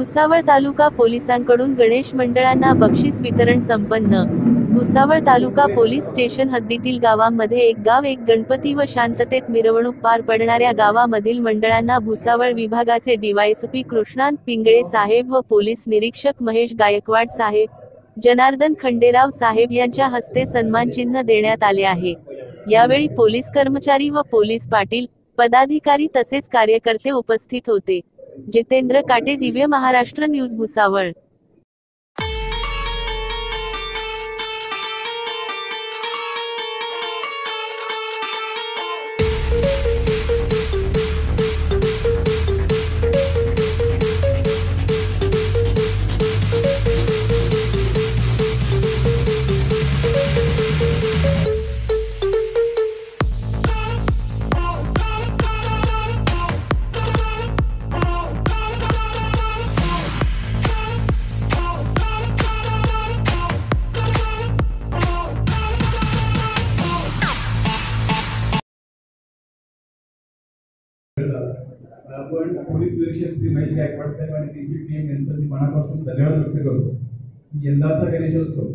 भुसावळ तालुका पोलिसांकडून गणेश मंडळांना बक्षीस वितरण संपन्न। भुसावळ तालुका पोलीस स्टेशन हद्दीतील गावांमध्ये एक गाव एक गणपती व शांततेत मिरवणूक पार पडणाऱ्या गावामधील मंडळांना भुसावळ विभागाचे डीवायएसपी कृष्णांत पिंगळे साहेब व पोलीस निरीक्षक महेश गायकवाड साहेब, जनार्दन खंडेराव साहेब यांच्या हस्ते सन्मानचिन्ह देण्यात आले आहे। यावेळी पोलीस कर्मचारी व पोलीस पाटील, पदाधिकारी तसेच कार्यकर्ते उपस्थित होते। जितेंद्र काटे, दिव्य महाराष्ट्र न्यूज, भुसावळ। आपण पोलीस निरीक्षक श्री महेश गायकवाड साहेब आणि त्यांची टीम यांचं मी मनापासून धन्यवाद व्यक्त करतो। यंदाचा गणेशोत्सव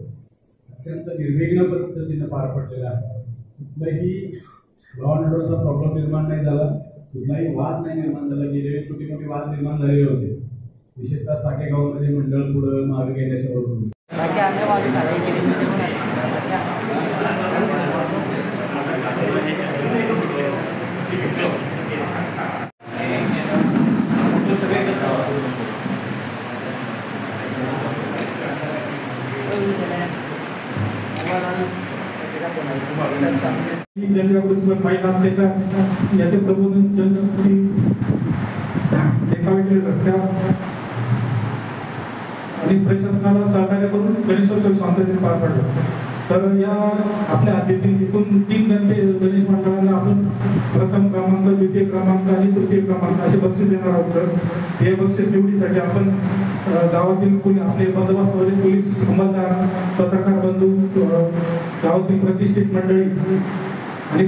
अत्यंत निर्विघ्न पद्धतीने पार पडलेला आहे। कुठलाही लॉ अँड ऑर्डरचा प्रॉब्लेम निर्माण नाही झाला, कुठलाही वाद नाही निर्माण झाला। गेले छोटे मोठे वाद निर्माण झालेले होते, विशेषतः साकेगावमध्ये मंडळ पुढे मागे घेण्याच्या वरून जनजागृती महिला त्याच्या याचे प्रबोधन जनजागृती देखावे सत्या आणि प्रशासनाला सहकार्य करून गणेशोत्सव शांततेत पार पडला। तर या आपल्या हद्दीतील एकूण 3 गणेश मंडळांना आपण प्रथम क्रमांक, द्वितीय क्रमांक आणि तृतीय क्रमांक असे बक्षीस देणार आहोत। सर, हे बक्षीस निवडीसाठी आपण गावातील कोणी आपले बंदोबस्तवाले पोलीस अंमलदार, पत्रकार बंधू, गावातील प्रतिष्ठित मंडळी आणि